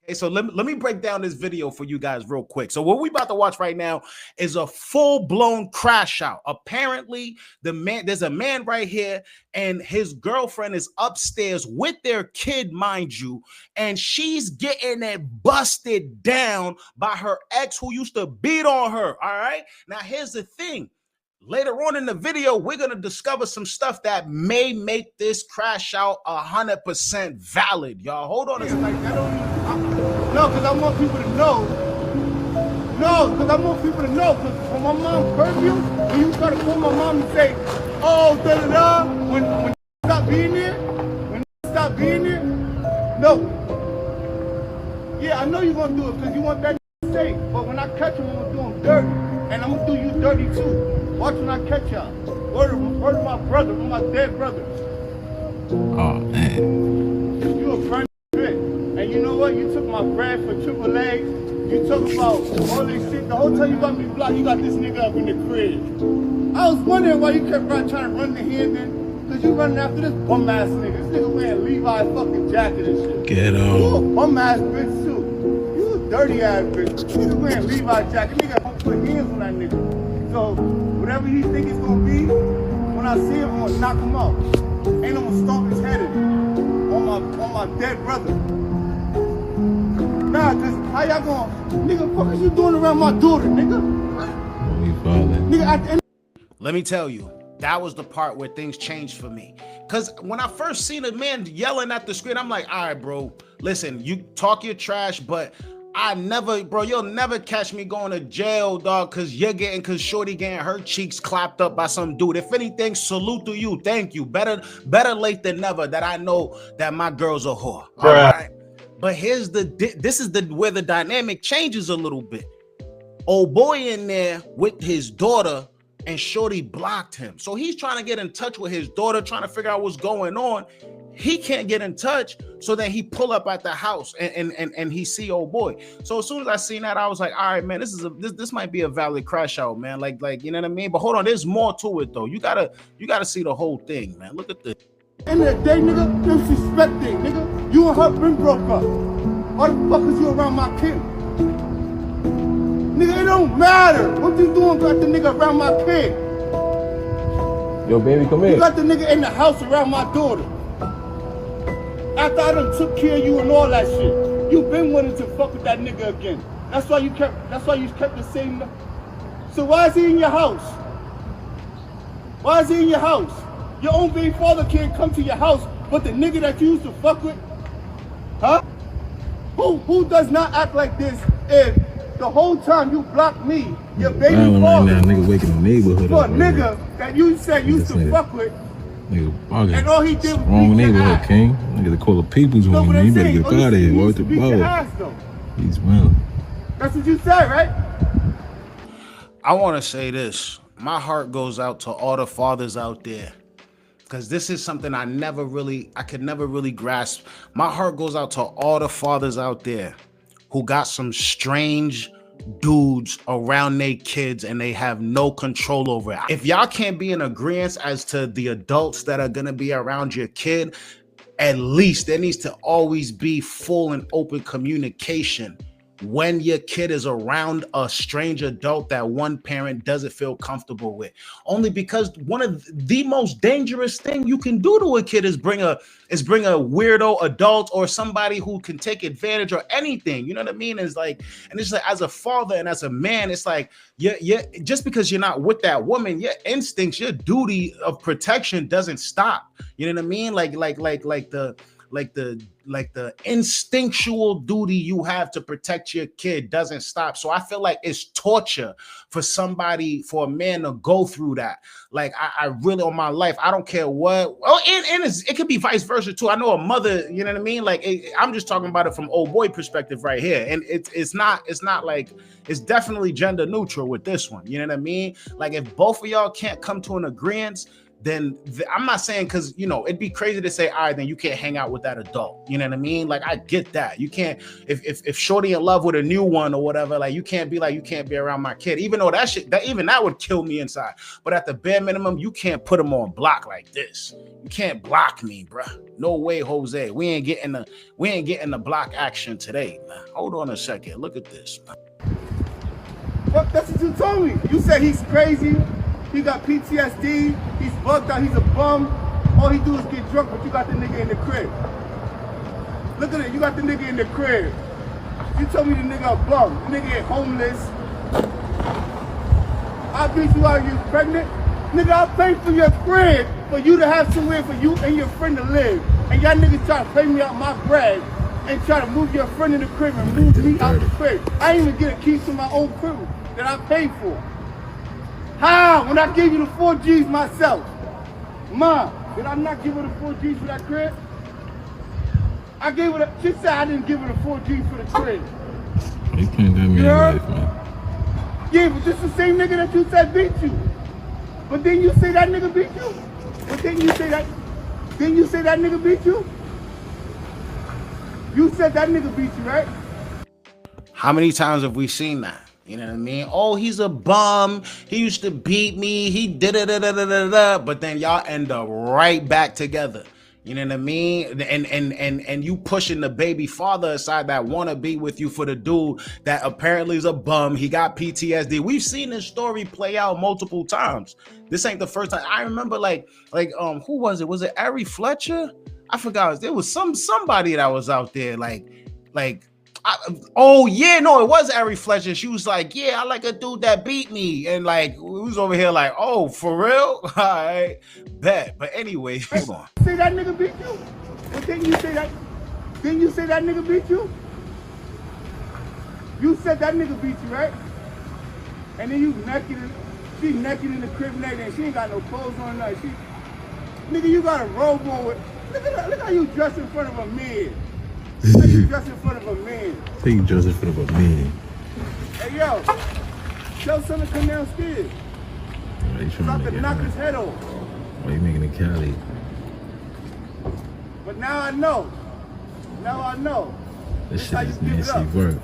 Okay, so let me break down this video for you guys real quick. So what we about to watch right now is a full-blown crash out. Apparently, there's a man right here, and his girlfriend is upstairs with their kid, mind you, and she's getting it busted down by her ex who used to beat on her. All right. Now, here's the thing. Later on in the video, we're going to discover some stuff that may make this crash out 100% valid. Y'all, hold on a second. No, because I want people to know. No, because I want people to know. Because when my mom curfew, when you try to call my mom and say, oh, da-da-da, when stop being there, no. Yeah, I know you're going to do it because you want that safe. But when I catch him, I'm going to do him dirty. And I'm going to do you dirty too. Watch when I catch y'all. Word of my brother, of my dead brother. Oh, man. You a friend of it. And you know what? You took my bread for AAA. You talk about all this shit. The whole time you got me blocked, you got this nigga up in the crib. I was wondering why you kept trying to run the hand in. Because you running after this bum ass nigga. This nigga wearing Levi's fucking jacket and shit. Get You on. a bum ass bitch too. You a dirty ass bitch. Nigga wearing Levi's jacket. Nigga gonna put hands on that nigga. So whatever he think it's gonna be, when I see him, I'm gonna knock him out. And I'm gonna stomp his head in on my dead brother. Nah, cause how y'all going, nigga, what is you doing around my daughter, nigga? We falling. Nigga, at the end. Let me tell you, that was the part where things changed for me. Because when I first seen a man yelling at the screen, I'm like, all right, bro, listen, you talk your trash, but you'll never catch me going to jail, dog, because Shorty getting her cheeks clapped up by some dude. If anything, salute to you. Thank you. Better late than never that I know that my girl's a whore. All right. But here's where the dynamic changes a little bit. Old boy in there with his daughter, and Shorty blocked him. So he's trying to get in touch with his daughter, trying to figure out what's going on. He can't get in touch, so then he pull up at the house and he see old boy. So as soon as I seen that, I was like, all right, man, this might be a valid crash out, man. Like you know what I mean? But hold on, there's more to it though. You gotta see the whole thing, man. Look at this. End of the day, nigga, disrespecting, nigga. You and her been broke up. Why the fuck is you around my kid? Nigga, it don't matter. What you doing got the nigga around my kid? Yo, baby, come You here. got the nigga in the house around my daughter. After I done took care of you and all that shit. You been wanting to fuck with that nigga again. That's why you kept the same. So why is he in your house? Why is he in your house? Your own baby father can't come to your house, but the nigga that you used to fuck with, huh? Who does not act like this if the whole time you blocked me, your baby Right father, now, nigga waking the neighborhood for a up. nigga that you said you used to fuck with, Nigga bargain. and all he did was Wrong beat your neighborhood, ass. King. Nigga, they call the people's No, home. but Man. I'm You better saying, get out of here. he Word used to to beat your power. ass though. He's well. That's what you said, right? I want to say this. My heart goes out to all the fathers out there, because this is something I could never really grasp. My heart goes out to all the fathers out there who got some strange dudes around their kids and they have no control over it. If y'all can't be in agreement as to the adults that are gonna be around your kid, at least there needs to always be full and open communication when your kid is around a strange adult that one parent doesn't feel comfortable with. Only because one of the most dangerous thing you can do to a kid is bring a weirdo adult or somebody who can take advantage or anything. You know what I mean? It's like, and it's like, as a father and as a man, it's like, yeah, just because you're not with that woman, your instincts, your duty of protection doesn't stop. You know what I mean? Like the instinctual duty you have to protect your kid doesn't stop. So I feel like it's torture for a man to go through that. Like I really, on my life, I don't care what. Oh, and it could be vice versa too. I know a mother, you know what I mean? Like I'm just talking about it from old boy perspective right here. And it's not like, it's definitely gender neutral with this one. You know what I mean? Like if both of y'all can't come to an agreement, then I'm not saying, because you know it'd be crazy to say, all right, then you can't hang out with that adult. You know what I mean? Like, I get that. You can't, if shorty in love with a new one or whatever, like you can't be around my kid, even though that would kill me inside. But at the bare minimum, you can't put them on block like this. You can't block me, bruh. No way, Jose. We ain't getting the block action today, man. Hold on a second. Look at this, man. Well, that's what you told me. You said he's crazy. He got PTSD. He's bugged out. He's a bum. All he do is get drunk, but you got the nigga in the crib. Look at it. You got the nigga in the crib. You told me the nigga a bum. The nigga ain't homeless. I beat you out. You pregnant? Nigga, I'll pay for your crib for you to have somewhere for you and your friend to live. And y'all niggas try to pay me out my bread and try to move your friend in the crib and move me out the crib. I ain't even get a key to my own crib that I paid for. How? When I gave you the 4 G's myself. Mom, did I not give her the 4 G's for that crib? I gave her she said I didn't give her the 4 G's for the crib. You can't tell me life, man. Yeah, but this is the same nigga that you said beat you. But then you say that nigga beat you? But then you say that nigga beat you? You said that nigga beat you, right? How many times have we seen that? You know what I mean? Oh, he's a bum. He used to beat me. He did it. But then y'all end up right back together. You know what I mean? And you pushing the baby father aside that want to be with you for the dude that apparently is a bum. He got PTSD. We've seen this story play out multiple times. This ain't the first time. I remember like who was it? Was it Ari Fletcher? I forgot. There was somebody that was out there like it was Ari Fletcher. She was like, yeah, I like a dude that beat me. And like, we was over here like, oh, for real? All right, bet. But anyway, hold on. Say that nigga beat you? But then you say that nigga beat you? You said that nigga beat you, right? And then she naked in the crib naked and she ain't got no clothes on nothing. Nigga, you got a robe on with, look how you dress in front of a man. How you dress in front of a man? How you dress in front of a man? Hey yo, tell son to come downstairs. Why you So I can knock his head off. Why you making a Cali? But now I know. This This how shit you is give it nasty up. work.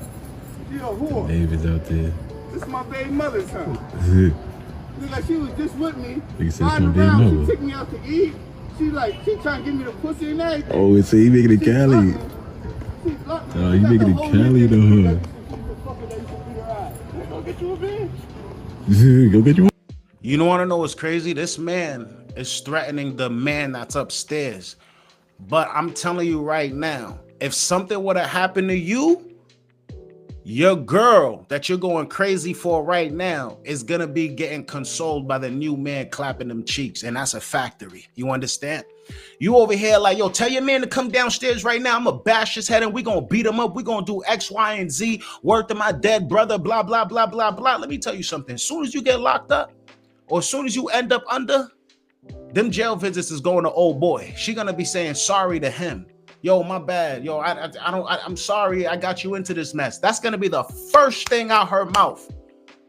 She a whore. David's out there. This is my baby mother's son. Look like she was just with me. You said Riding it's my baby around, mother. she took me out to eat. She trying to give me the pussy and everything. Oh, so you making a Cali? Oh, you making a Cali to her. Go get you a beer. Go get you one. You don't want to know what's crazy? This man is threatening the man that's upstairs. But I'm telling you right now, if something would have happened to you, your girl that you're going crazy for right now is going to be getting consoled by the new man clapping them cheeks. And that's a factory. You understand? You over here like, yo, tell your man to come downstairs right now. I'm going to bash his head and we're going to beat him up. We're going to do X, Y, and Z. Word to my dead brother, blah, blah, blah, blah, blah. Let me tell you something. As soon as you get locked up or as soon as you end up under, them jail visits is going to old boy. She going to be saying sorry to him. Yo, my bad. Yo, I'm sorry I got you into this mess. That's going to be the first thing out her mouth.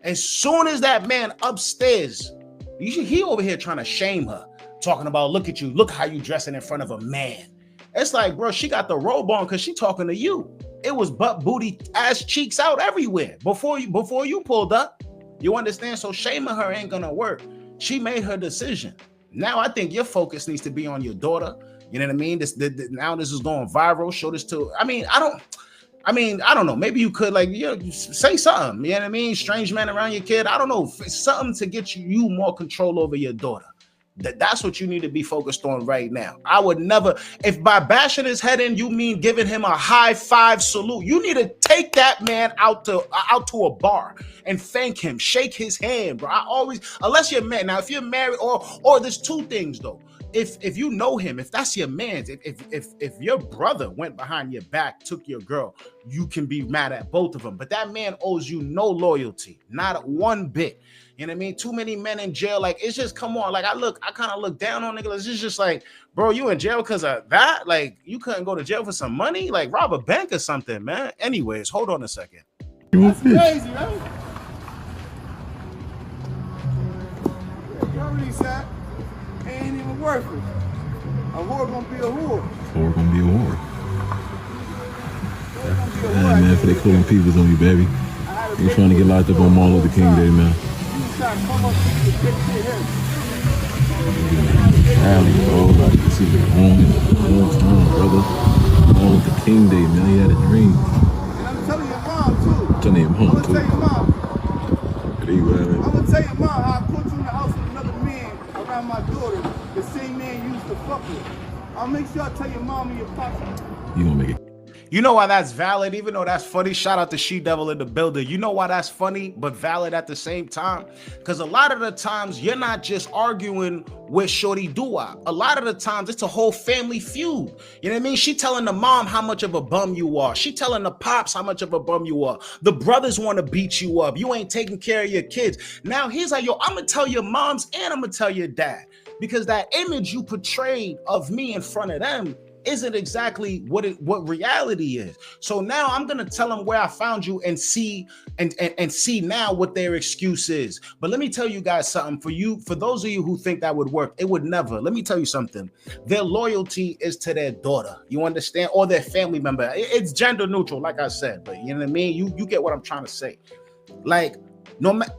As soon as that man upstairs, he over here trying to shame her, talking about, look at you, look how you dressing in front of a man. It's like, bro, she got the robe on because she talking to you. It was butt, booty, ass cheeks out everywhere before you pulled up. You understand? So shaming her ain't going to work. She made her decision. Now I think your focus needs to be on your daughter. You know what I mean? Now this is going viral. Show this to, I don't know. Maybe you could say something. You know what I mean? Strange man around your kid. I don't know. Something to get you more control over your daughter. That's what you need to be focused on right now. I would never, if by bashing his head in, you mean giving him a high five salute, you need to take that man out to a bar and thank him, shake his hand, bro. Unless you're married. Now, if you're married or there's two things though. If you know him, if that's your man, if your brother went behind your back, took your girl, you can be mad at both of them. But that man owes you no loyalty, not one bit. You know what I mean? Too many men in jail. Like, it's just, come on. Like, I kind of look down on niggas. It's just like, bro, you in jail because of that? Like, you couldn't go to jail for some money? Like, rob a bank or something, man. Anyways, hold on a second. That's crazy, right? You already said, ain't woman worthless. A whore gonna be a whore. Whore gonna be a whore. Whore gonna be a Yeah, whore. man, for they calling peoples on you, baby. You trying to get locked up on Martin Luther King Day, man. You trying to come up to the big shit here. Cali, bro, like this is your home town, brother. Martin Luther King Day, man. He had a dream. And I'm telling your mom too. Telling your mom I'm too. gonna tell your mom. There you have it. I'm gonna tell your mom how I put you in the house with another man around my daughter, the same man you used to fuck with. I'll make sure I tell your mom and your pops. You gonna make it. You know why that's valid, even though that's funny? Shout out to She Devil in the building. You know why that's funny, but valid at the same time? Because a lot of the times, you're not just arguing with Shorty Doo-Wop. A lot of the times, it's a whole family feud. You know what I mean? She telling the mom how much of a bum you are. She telling the pops how much of a bum you are. The brothers want to beat you up. You ain't taking care of your kids. Now, here's how, I'm going to tell your moms and I'm going to tell your dad. Because that image you portrayed of me in front of them isn't exactly what reality is. So now I'm gonna tell them where I found you and see and see now what their excuse is. But let me tell you guys something. For those of you who think that would work, it would never. Let me tell you something. Their loyalty is to their daughter. You understand? Or their family member. It's gender neutral, like I said. But you know what I mean? You get what I'm trying to say. Like,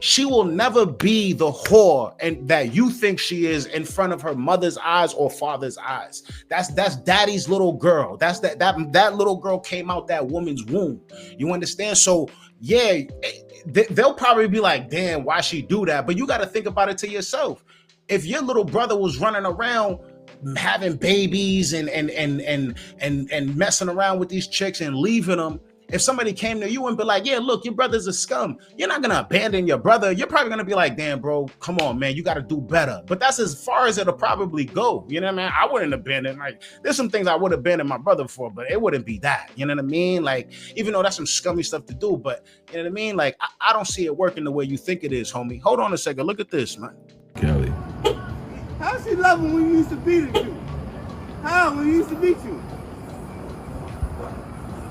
she will never be the whore and that you think she is in front of her mother's eyes or father's eyes. That's daddy's little girl. That's that little girl came out that woman's womb. You understand? So yeah, they'll probably be like, damn, why she do that? But you got to think about it to yourself. If your little brother was running around having babies and messing around with these chicks and leaving them, if somebody came to you and be like, yeah, look, your brother's a scum, you're not going to abandon your brother. You're probably going to be like, damn, bro, come on, man, you got to do better. But that's as far as it'll probably go. You know what I mean? I wouldn't abandon, like, there's some things I would abandon my brother for, but it wouldn't be that. You know what I mean? Like, even though that's some scummy stuff to do, but you know what I mean? Like, I don't see it working the way you think it is, homie. Hold on a second. Look at this, man. Cali. How's she loving when you used to beat you? How? When you used to beat you?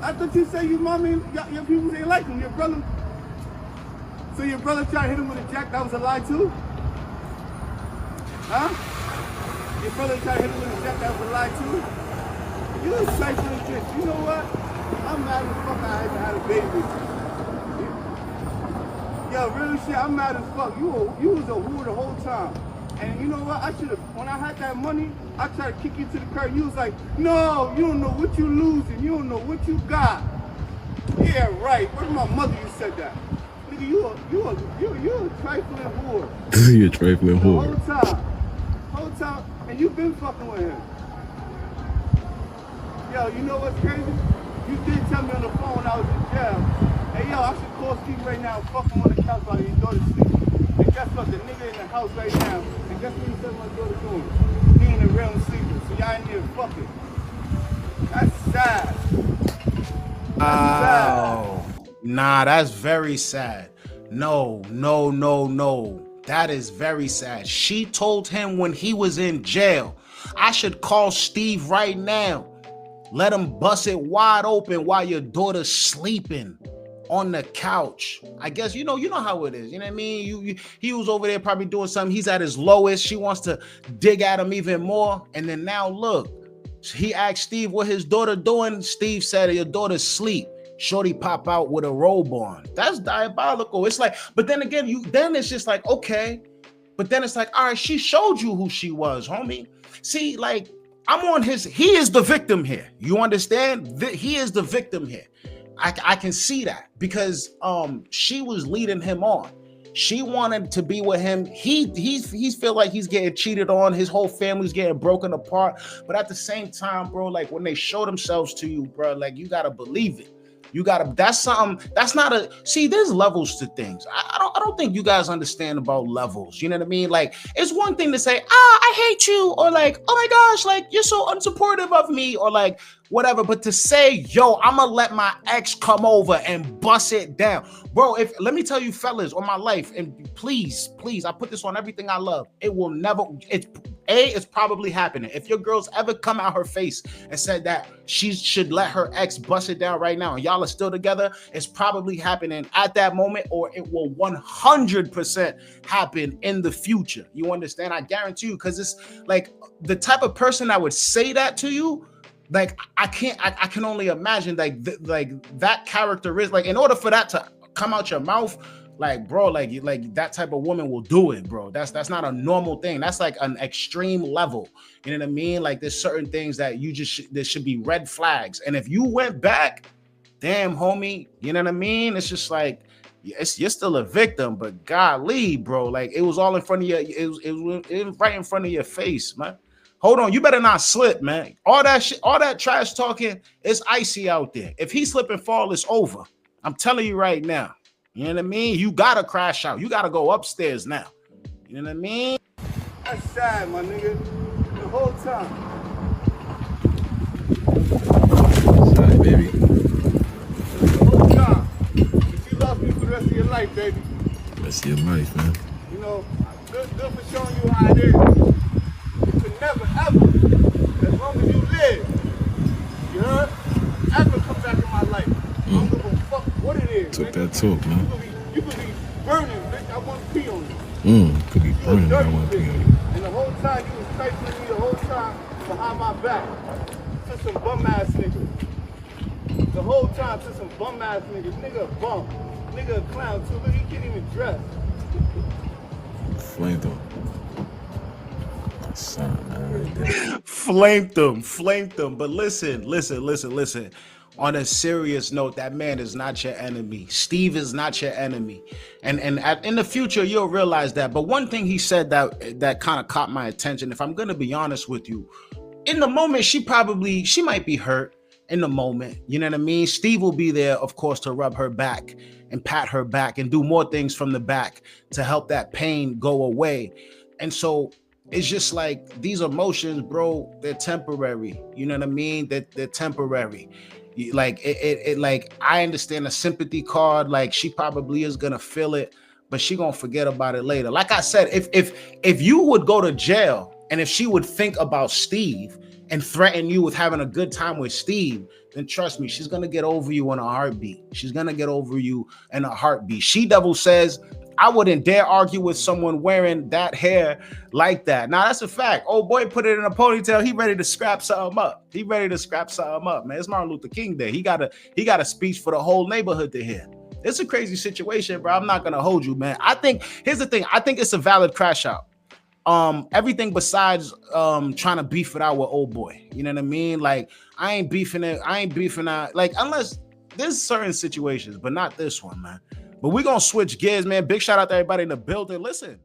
I thought you said your mommy, your people ain't like him, your brother. So your brother tried to hit him with a jack, that was a lie too? Huh? Your brother tried to hit him with a jack, that was a lie too? You a trifling bitch. You know what? I'm mad as fuck I haven't had a baby with you. Yo, real shit, I'm mad as fuck. You was a whore the whole time. And you know what? I should have, when I had that money, I tried to kick you to the curb. You was like, no, you don't know what you losing. You don't know what you got. Yeah, right. Where's my mother? You said that. Nigga, you a trifling whore. You're a trifling whore. Whole time. And you been fucking with him. Yo, you know what's crazy? You did tell me on the phone when I was in jail. Hey, yo, I should call Steve right now and fuck him on the couch while his daughter's sleeping. And guess what? The nigga in the house right now. And guess what he said my daughter doing? He in the realm sleeping. So y'all in here fucking. That's sad. Nah, that's very sad. No. That is very sad. She told him when he was in jail, I should call Steve right now. Let him bust it wide open while your daughter's sleeping on the couch. I guess you know how it is. You know what I mean? He was over there probably doing something. He's at his lowest. She wants to dig at him even more. And then now look, he asked Steve what his daughter doing. Steve said your daughter's asleep. Shorty pop out with a robe on. That's diabolical. It's like, but then again, then it's just like, okay. But then it's like, all right, she showed you who she was, homie. See, like, I'm on he is the victim here. You understand? He is the victim here. I can see that because she was leading him on. She wanted to be with him. He's feel like he's getting cheated on. His whole family's getting broken apart. But at the same time, bro, like when they show themselves to you, bro, like you gotta believe it. That's something, that's not there's levels to things. I don't think you guys understand about levels. You know what I mean? Like, it's one thing to say, I hate you, or like, oh my gosh, like you're so unsupportive of me, or like whatever. But to say, yo, I'm gonna let my ex come over and bust it down. Bro, let me tell you fellas on my life, and please, I put this on everything I love. It's probably happening. If your girl's ever come out her face and said that she should let her ex bust it down right now and y'all are still together, it's probably happening at that moment, or it will 100% happen in the future. You understand? I guarantee you, because it's like the type of person that would say that to you. Like I can only imagine like that characteristic. Like in order for that to come out your mouth, like bro, like that type of woman will do it, bro. That's not a normal thing. That's like an extreme level. You know what I mean? Like there's certain things that you just there should be red flags. And if you went back, damn homie, you know what I mean? It's just like you're still a victim, but golly, bro, like it was all in front of you. It was right in front of your face, man. Hold on, you better not slip, man. All that shit, all that trash talking, it's icy out there. If he slip and fall, it's over. I'm telling you right now. You know what I mean? You gotta crash out. You gotta go upstairs now. You know what I mean? That's sad, my nigga. The whole time. Sorry, baby. The whole time. But you love me for the rest of your life, baby. Rest of your life, man. You know, good for showing you how it is. You could never, ever, as long as you live, you heard? Ever come back in my life. I don't give a fuck what it is. Took nigga. that talk, man. You could be burning, bitch. I want to pee on you. Could be You a burning. I dirty want to be on bitch. you. And the whole time you was trifling me the whole time behind my back to some bum ass niggas. The whole time to some bum ass niggas. Nigga a bum. Nigga a clown too. Look, he can't even dress. Flamed him. Son, man, right there. Flamed them. But listen. On a serious note, that man is not your enemy. Steve is not your enemy. And in the future, you'll realize that. But one thing he said that kind of caught my attention, if I'm going to be honest with you, in the moment, she might be hurt in the moment. You know what I mean? Steve will be there, of course, to rub her back and pat her back and do more things from the back to help that pain go away. And so it's just like these emotions, bro, they're temporary. You know what I mean? They're temporary. Like it like I understand a sympathy card, like she probably is gonna feel it, but she gonna forget about it later. Like I said, if you would go to jail and if she would think about Steve and threaten you with having a good time with Steve, then trust me, she's gonna get over you in a heartbeat. She's gonna get over you in a heartbeat. She Devil says, I wouldn't dare argue with someone wearing that hair like that. Now, that's a fact. Old boy put it in a ponytail. He ready to scrap something up. Man. It's Martin Luther King Day. He got a speech for the whole neighborhood to hear. It's a crazy situation, bro. I'm not going to hold you, man. Here's the thing. I think it's a valid crash out. Everything besides trying to beef it out with old boy. You know what I mean? Like, I ain't beefing out. Like, unless there's certain situations, but not this one, man. But we're going to switch gears, man. Big shout out to everybody in the building. Listen.